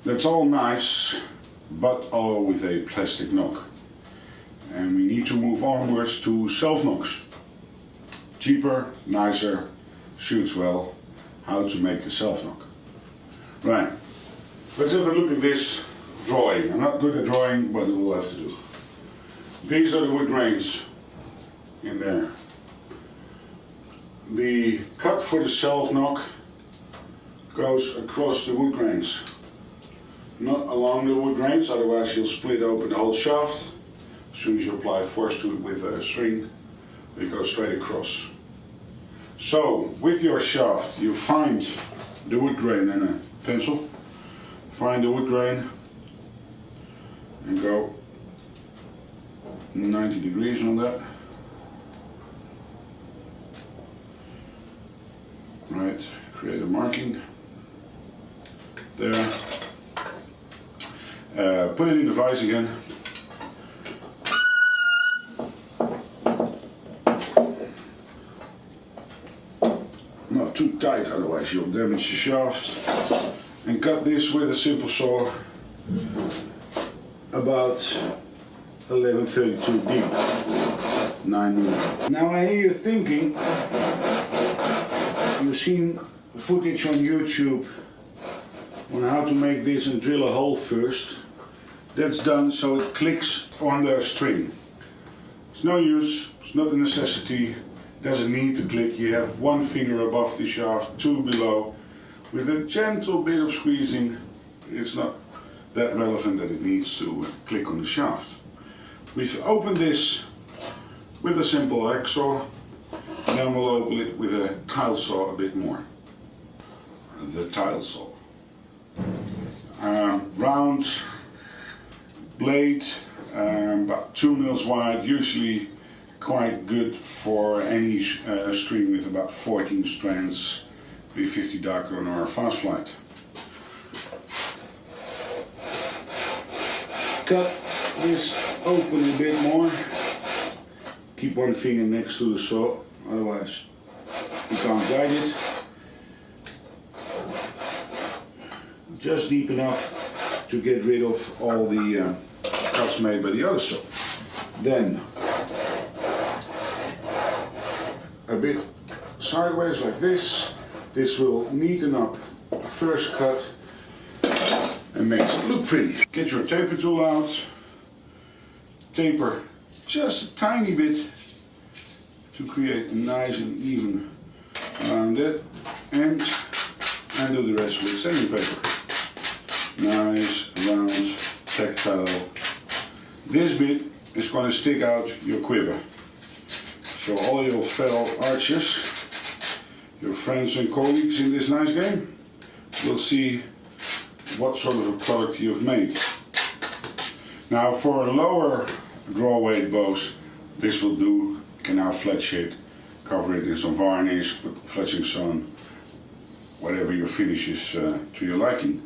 That's all nice, but all with a plastic nock. And we need to move onwards to self nocks. Cheaper, nicer, shoots well. How to make a self nock. Right, let's have a look at this drawing. I'm not good at drawing, but it will have to do. These are the wood grains in there. The cut for the self nock goes across the wood grains. Not along the wood grains, otherwise you'll split open the whole shaft. As soon as you apply force to it with a string, it goes straight across. So, with your shaft, you find the wood grain and a pencil. Find the wood grain and go 90 degrees on that. Right, create a marking there. Put it in the vise again. Not too tight, otherwise you'll damage the shaft. And cut this with a simple saw about 1132 deep, 9mm. Now I hear you thinking, you've seen footage on YouTube on how to make this and drill a hole first. That's done so it clicks on the string. It's no use, it's not a necessity, doesn't need to click. You have one finger above the shaft, two below. With a gentle bit of squeezing, it's not that relevant that it needs to click on the shaft. We've opened this with a simple hacksaw, and then we'll open it with a tile saw a bit more. The tile saw. Round blade, about 2 mils wide, usually quite good for any string with about 14 strands, B50 darker or fast flight. Cut this open a bit more. Keep one finger next to the saw, otherwise you can't guide it. Just deep enough to get rid of all the cuts made by the other saw. Then a bit sideways like this. This will neaten up the first cut and makes it look pretty. Get your taper tool out. Taper just a tiny bit to create a nice and even around it, and do the rest with sandpaper. Nice, round, tactile. This bit is going to stick out your quiver. So all your fellow archers, your friends and colleagues in this nice game, will see what sort of a product you've made. Now for lower draw weight bows, this will do. You can now fletch it, cover it in some varnish, put fletchings on, whatever your finish is to your liking.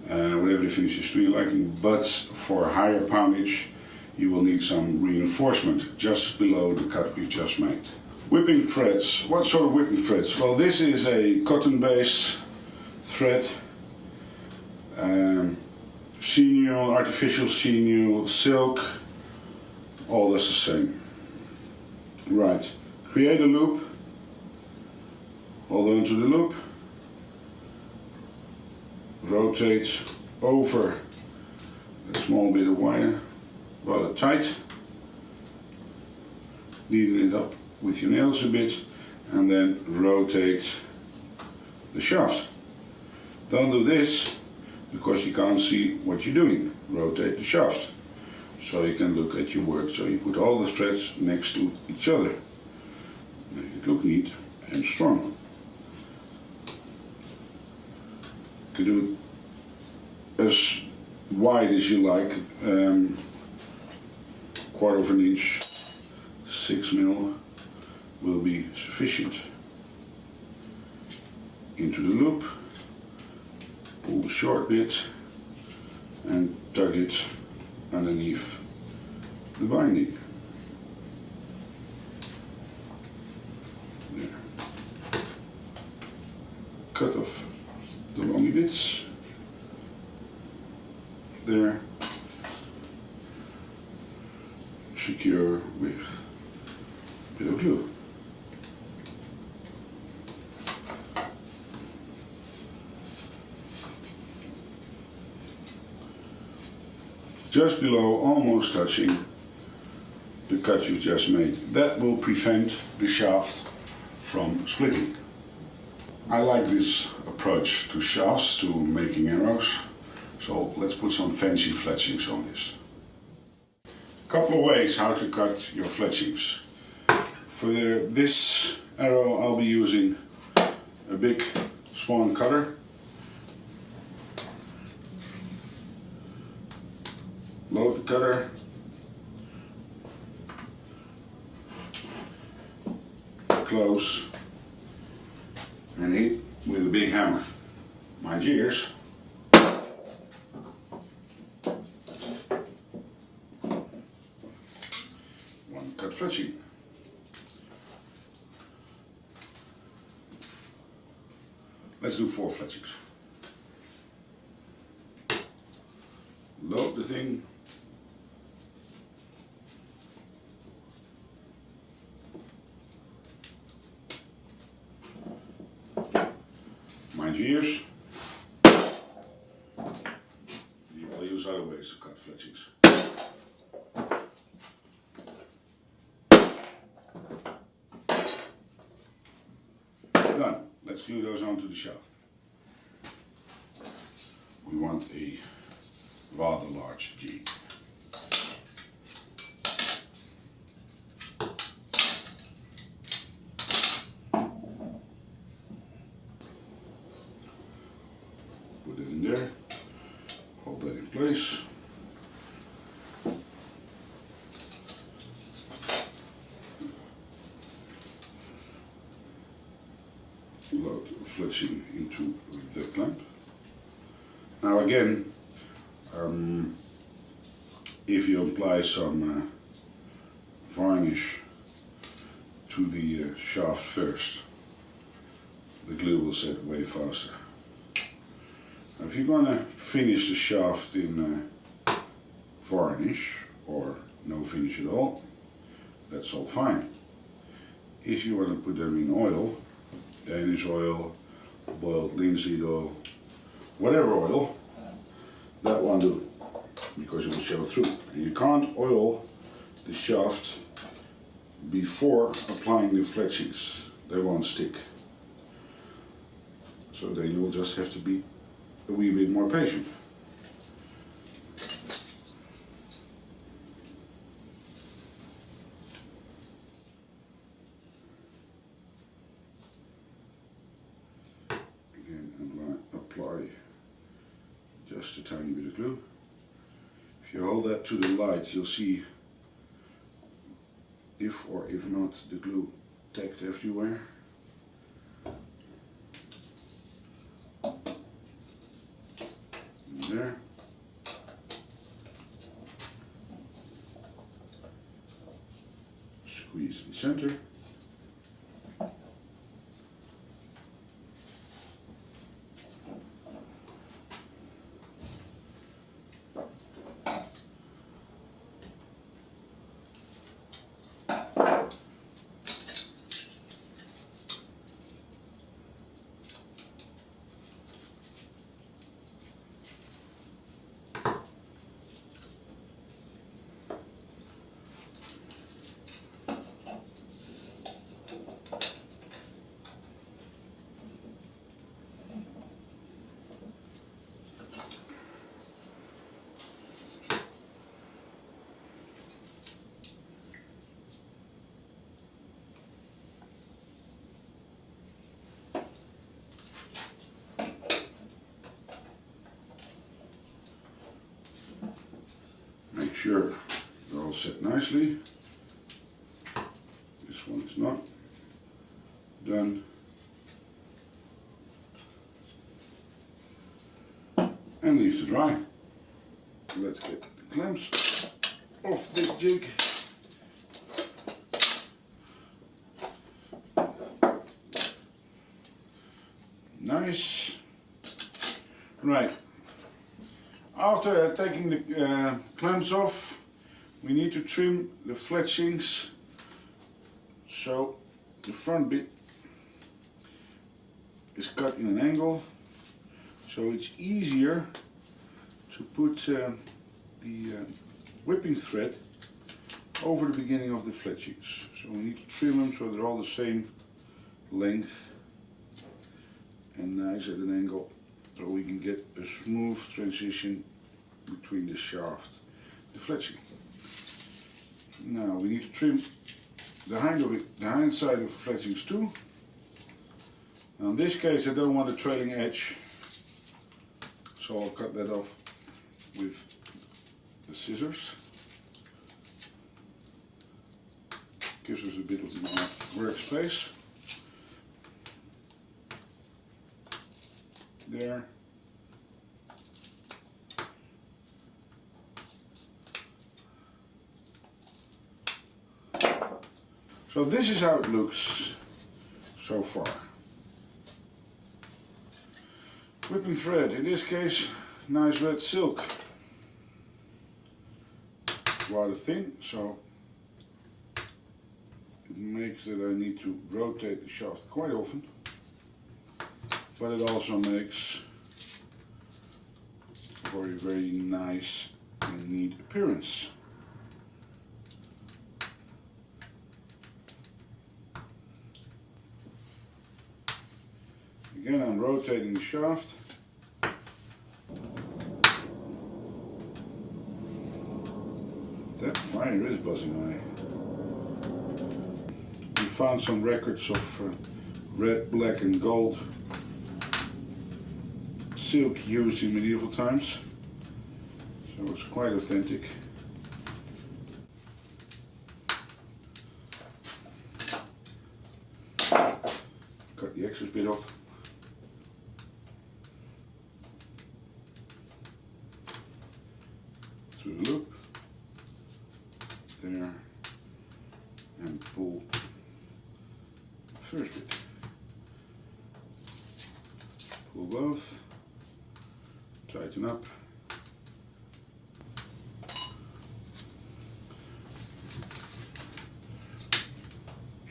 Whatever the finish is to your liking, but for higher poundage you will need some reinforcement just below the cut we've just made. Whipping threads. What sort of whipping threads? Well, this is a cotton based thread, sinew, artificial sinew, silk, all that's the same. Right, create a loop, hold on to the loop, rotate over a small bit of wire, rather tight, neaten it up with your nails a bit, and then rotate the shaft. Don't do this because you can't see what you're doing. Rotate the shaft so you can look at your work. So you put all the threads next to each other. Make it look neat and strong. You can do it as wide as you like, 1/4 of an inch, 6mm will be sufficient. Into the loop, pull the short bit and tug it underneath the binding. There. Cut off the longy bits. there, secure with a bit of glue. Just below, almost touching the cut you've just made. That will prevent the shaft from splitting. I like this approach to shafts, to making arrows. So let's put some fancy fletchings on this. A couple of ways how to cut your fletchings. For this arrow I'll be using a big Swan cutter. Load the cutter. Close. And hit with a big hammer. Mind your ears. One cut fletching. Let's do 4 fletchings. Load the thing. Mind your ears. You will use other ways to cut fletchings. Done. Let's glue those onto the shaft. We want a rather large jig. Put it in there, hold that in place. Load the fletching into the clamp. Now again, if you apply some varnish to the shaft first, the glue will set way faster. Now, if you're going to finish the shaft in varnish or no finish at all, that's all fine. If you want to put them in oil, Danish oil, boiled linseed oil, whatever oil, that won't do, because it will show through. And you can't oil the shaft before applying the fletchings. They won't stick. So then you will just have to be a wee bit more patient. Again, apply just a tiny bit of glue. If you hold that to the light, you'll see if or if not the glue tacked everywhere. There. Squeeze in the center. Make sure they're all set nicely. This one is not done. And leave to dry. Let's get the clamps off this jig. Nice. Right. After taking the clamps off, we need to trim the fletchings, so the front bit is cut in an angle, so it's easier to put the whipping thread over the beginning of the fletchings. So we need to trim them so they're all the same length and nice at an angle, so we can get a smooth transition between the shaft and the fletching. Now we need to trim the hind side of the fletchings too. Now in this case I don't want a trailing edge, so I'll cut that off with the scissors. Gives us a bit of more workspace. There. So this is how it looks so far. Whipping thread, in this case nice red silk. Rather thin, so it makes that I need to rotate the shaft quite often, but it also makes for a very nice and neat appearance. Again, I'm rotating the shaft. That fire is buzzing away. We found some records of red, black and gold silk used in medieval times, so it's quite authentic. Cut the excess bit off. Through the loop. There. And pull the first bit. Pull both. Tighten up.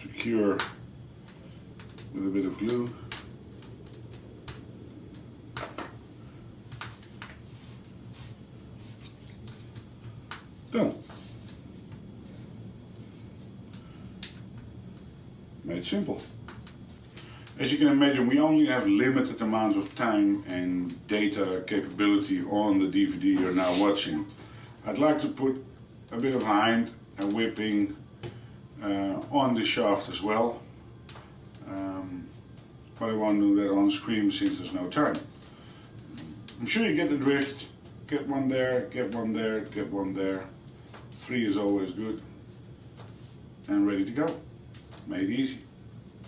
Secure with a bit of glue. Done. Made simple. As you can imagine, we only have limited amounts of time and data capability on the DVD you're now watching. I'd like to put a bit of hind and whipping on the shaft as well, but I won't do that on screen since there's no time. I'm sure you get the drift. Get one there, get one there, get one there. 3 is always good. And ready to go. Made easy.